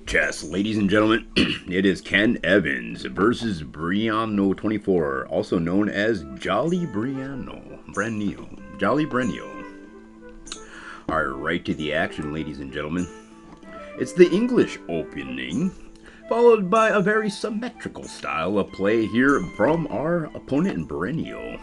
chess, ladies and gentlemen. It is Ken Evans versus brenio24, also known as Jolly Brenio. Alright, right to the action, ladies and gentlemen. It's the English opening, followed by a very symmetrical style of play here from our opponent in Brenio.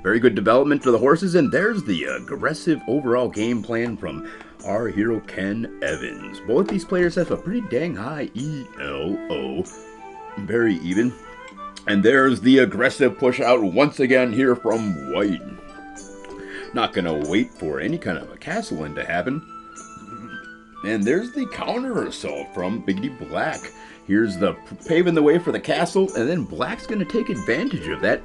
Very good development for the horses, and there's the aggressive overall game plan from our hero Ken Evans. Both these players have a pretty dang high ELO, very even. And there's the aggressive push out once again here from White. Not gonna wait for any kind of a castle in to happen. And there's the counter assault from Biggity Black. Here's the paving the way for the castle, and then Black's gonna take advantage of that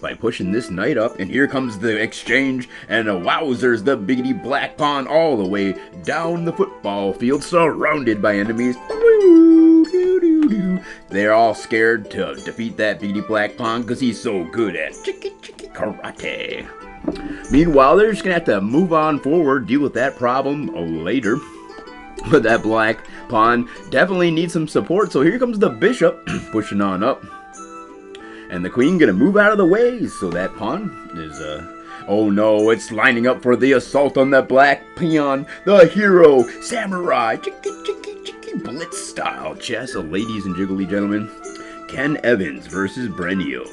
by pushing this knight up, and here comes the exchange, and wowzers, the Biggity Black pawn all the way down the football field, surrounded by enemies. They're all scared to defeat that Biggity Black pawn because he's so good at chiki karate. Meanwhile, they're just gonna have to move on forward, deal with that problem later. But that black pawn definitely needs some support, so here comes the bishop pushing on up. And the queen gonna move out of the way, so that pawn is, oh no, it's lining up for the assault on that black peon. The hero, samurai, chiki blitz style chess, ladies and jiggly gentlemen. Ken Evans versus Brenio.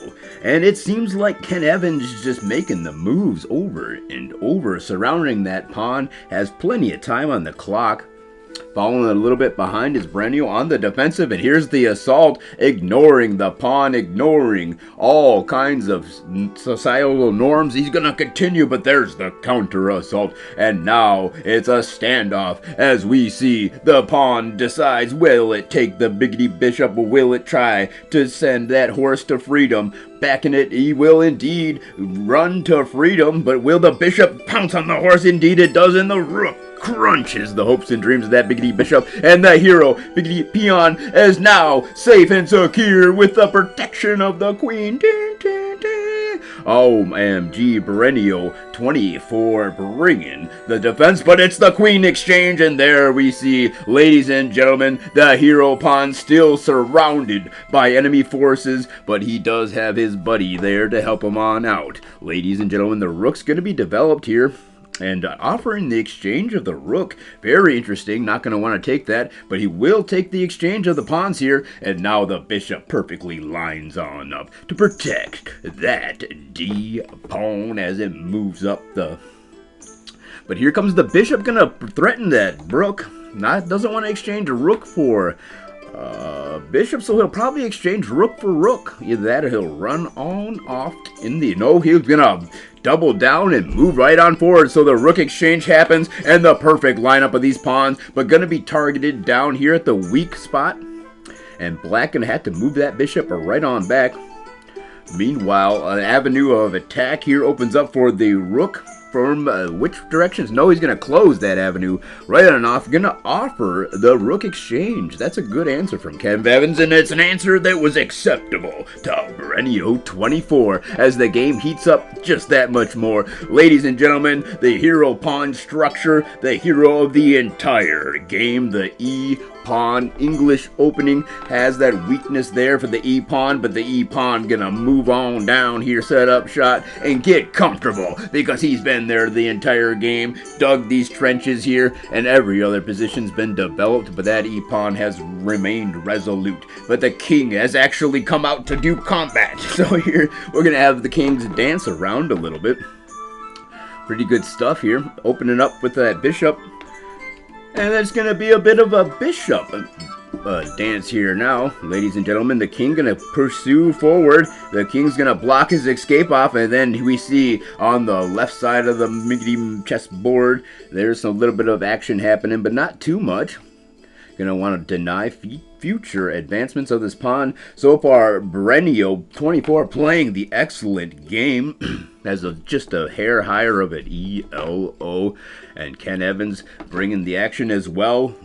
And it seems like Ken Evans is just making the moves over and over, surrounding that pawn, has plenty of time on the clock. Following a little bit behind is Brenio on the defensive, and here's the assault, ignoring the pawn, ignoring all kinds of societal norms. He's gonna continue, but there's the counter assault, and now it's a standoff as we see the pawn decides, will it take the Biggity Bishop, or will it try to send that horse to freedom? Backing it, he will indeed run to freedom, but will the bishop pounce on the horse? Indeed it does, and the rook crunches the hopes and dreams of that Biggity Bishop, and the hero, Biggity Peon, is now safe and secure with the protection of the queen. OMG, Brenio24 bringing the defense, but it's the queen exchange, and there we see, ladies and gentlemen, the hero pawn still surrounded by enemy forces, but he does have his buddy there to help him on out. Ladies and gentlemen, the rook's going to be developed here, and offering the exchange of the rook. Very interesting. Not going to want to take that, but he will take the exchange of the pawns here, and now the bishop perfectly lines on up to protect that D pawn as it moves up the... But here comes the bishop, going to threaten that rook. Doesn't want to exchange a rook for bishop, so he'll probably exchange rook for rook. Either that or he'll run on off in the... No, he's going to double down and move right on forward, so the rook exchange happens, and the perfect lineup of these pawns, but gonna be targeted down here at the weak spot, and black gonna have to move that bishop right on back. Meanwhile, an avenue of attack here opens up for the rook. From which directions? No, he's going to close that avenue right on off. Going to offer the rook exchange. That's a good answer from Ken Evans, and it's an answer that was acceptable to Brenio24 as the game heats up just that much more. Ladies and gentlemen, the hero pawn structure, the hero of the entire game, the E-pawn English opening, has that weakness there for the E-pawn, but the E-pawn gonna move on down here, set up shot, and get comfortable because he's been there the entire game, dug these trenches here, and every other position's been developed, but that E-pawn has remained resolute. But the king has actually come out to do combat. So here we're gonna have the kings dance around a little bit. Pretty good stuff here, opening up with that bishop. And there's going to be a bit of a bishop dance here now. Ladies and gentlemen, the king going to pursue forward. The king's going to block his escape off, and then we see on the left side of the medium chessboard, there's a little bit of action happening, but not too much. Going to want to deny future advancements of this pawn. So far, Brenio24 playing the excellent game. Has just a hair higher of an ELO, and Ken Evans bringing the action as well.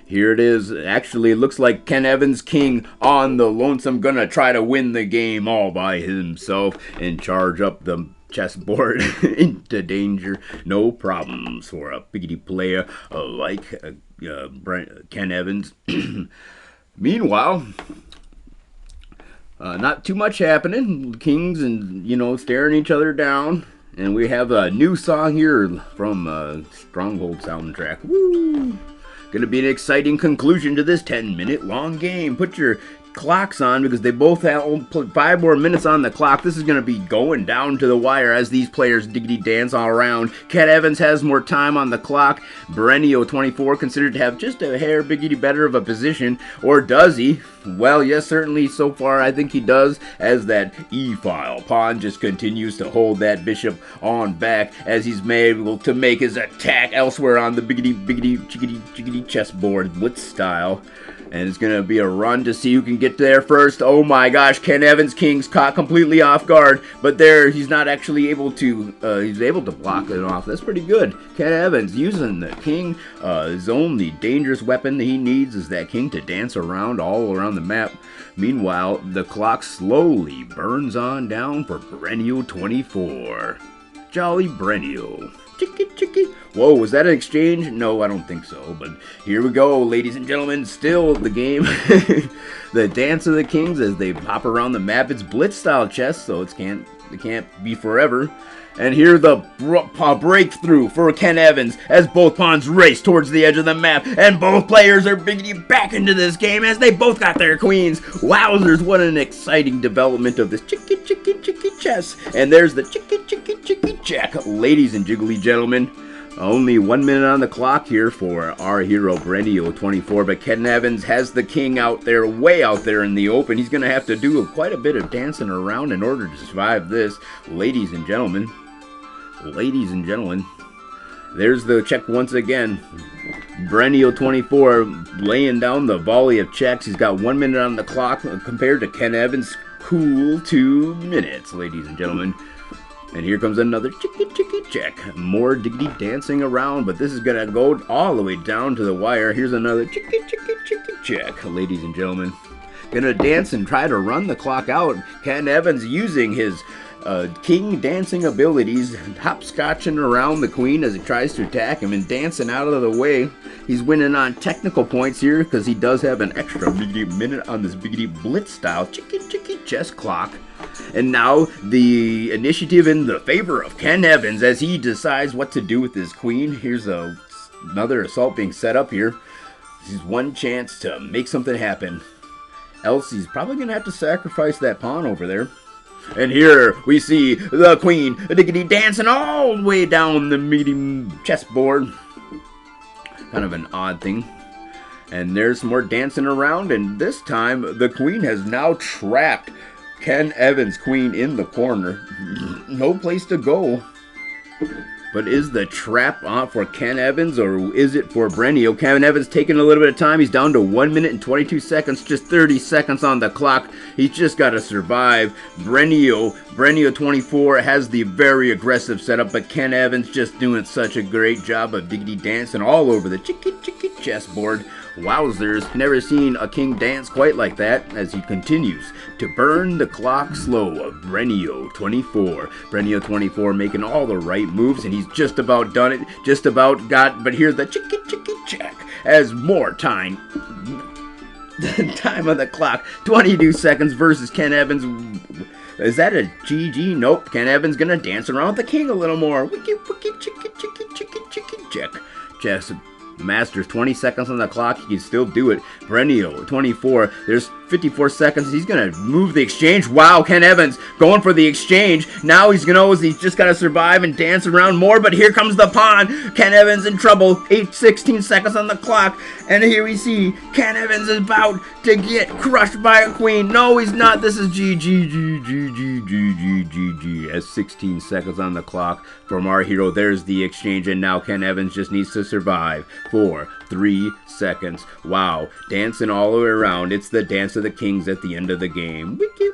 Here it is. Actually, it looks like Ken Evans, king on the lonesome, gonna try to win the game all by himself and charge up the chessboard into danger. No problems for a biggity player like Ken Evans. Meanwhile, not too much happening. Kings and, staring each other down. And we have a new song here from Stronghold soundtrack. Woo! Gonna be an exciting conclusion to this 10-minute long game. Put your clocks on because they both have 5 more minutes on the clock. This is going to be going down to the wire as these players diggity dance all around. Ken Evans has more time on the clock. Brenio24 considered to have just a hair biggity better of a position. Or does he? Well, yes, certainly so far I think he does, as that e-file pawn just continues to hold that bishop on back as he's able to make his attack elsewhere on the biggity chickity chessboard, blitz style. And it's going to be a run to see who can get there first. Oh my gosh, Ken Evans' king's caught completely off guard. But there, he's not actually able to, he's able to block it off. That's pretty good. Ken Evans using the king. His only dangerous weapon he needs is that king to dance around all around the map. Meanwhile, the clock slowly burns on down for Brenio24. Jolly Brenio. Chicky. Whoa, was that an exchange? No, I don't think so. But here we go, ladies and gentlemen. Still the game. The dance of the kings as they hop around the map. It's blitz style chess, so it can't be forever. And here the breakthrough for Ken Evans as both pawns race towards the edge of the map. And both players are biggity back into this game as they both got their queens. Wowzers, what an exciting development of this chicky chess. And there's the chicky check. Ladies and jiggly gentlemen, only 1 minute on the clock here for our hero Brenio24, but Ken Evans has the king out there, way out there in the open. He's going to have to do quite a bit of dancing around in order to survive this. Ladies and gentlemen, there's the check once again. Brenio24 laying down the volley of checks. He's got 1 minute on the clock compared to Ken Evans' cool 2 minutes, ladies and gentlemen. And here comes another chicky check. More diggity dancing around, but this is going to go all the way down to the wire. Here's another chicky check, ladies and gentlemen. Gonna dance and try to run the clock out. Ken Evans using his king dancing abilities, hopscotching around the queen as he tries to attack him and dancing out of the way. He's winning on technical points here because he does have an extra biggity minute on this biggity blitz style chicky chess clock. And now the initiative in the favor of Ken Evans as he decides what to do with his queen. Here's another assault being set up here. This is one chance to make something happen. Else he's probably going to have to sacrifice that pawn over there. And here we see the queen diggity dancing all the way down the medium chessboard. Kind of an odd thing. And there's some more dancing around, and this time the queen has now trapped Ken Evans' queen in the corner. No place to go. But is the trap on for Ken Evans or is it for Brenio? Ken Evans taking a little bit of time. He's down to 1 minute and 22 seconds. Just 30 seconds on the clock. He's just got to survive. Brenio24 has the very aggressive setup, but Ken Evans just doing such a great job of diggity dancing all over the chicky chessboard. Wowzers, never seen a king dance quite like that as he continues to burn the clock slow of Brenio24. Brenio24 making all the right moves, and he's just about done it, just about got, but here's the chicky check as more time on the clock, 22 seconds versus Ken Evans. Is that a GG? Nope, Ken Evans gonna dance around the king a little more. Wiki chicky check. Chess Masters, 20 seconds on the clock. He can still do it. Brenio24, there's 54 seconds. He's going to move the exchange. Wow, Ken Evans going for the exchange. Now he's just got to survive and dance around more, but here comes the pawn. Ken Evans in trouble. 16 seconds on the clock. And here we see Ken Evans is about to get crushed by a queen. No, he's not. This is GG. As 16 seconds on the clock from our hero. There's the exchange, and now Ken Evans just needs to survive for 3 seconds. Wow, dancing all the way around. It's the dance of the kings at the end of the game. Wiki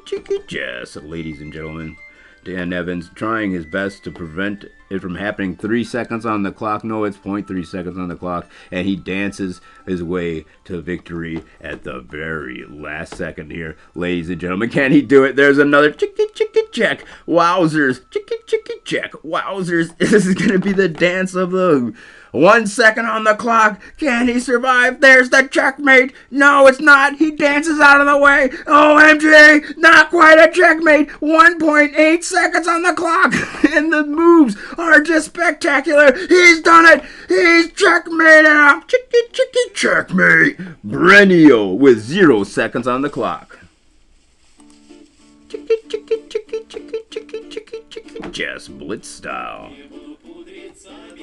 chicky chess, ladies and gentlemen. Ken Evans trying his best to prevent it from happening 3 seconds on the clock. No, it's 0.3 seconds on the clock. And he dances his way to victory at the very last second here. Ladies and gentlemen, can he do it? There's another chicky check. Wowzers. Chicky check. Wowzers. This is going to be the dance of the 1 second on the clock. Can he survive? There's the checkmate. No, it's not. He dances out of the way. OMG. Not quite a checkmate. 1.8 seconds on the clock. And the moves are just spectacular. He's done it. He's checkmated him. Chicky checkmate. Brenio with 0 seconds on the clock. Chicky. Just blitz style.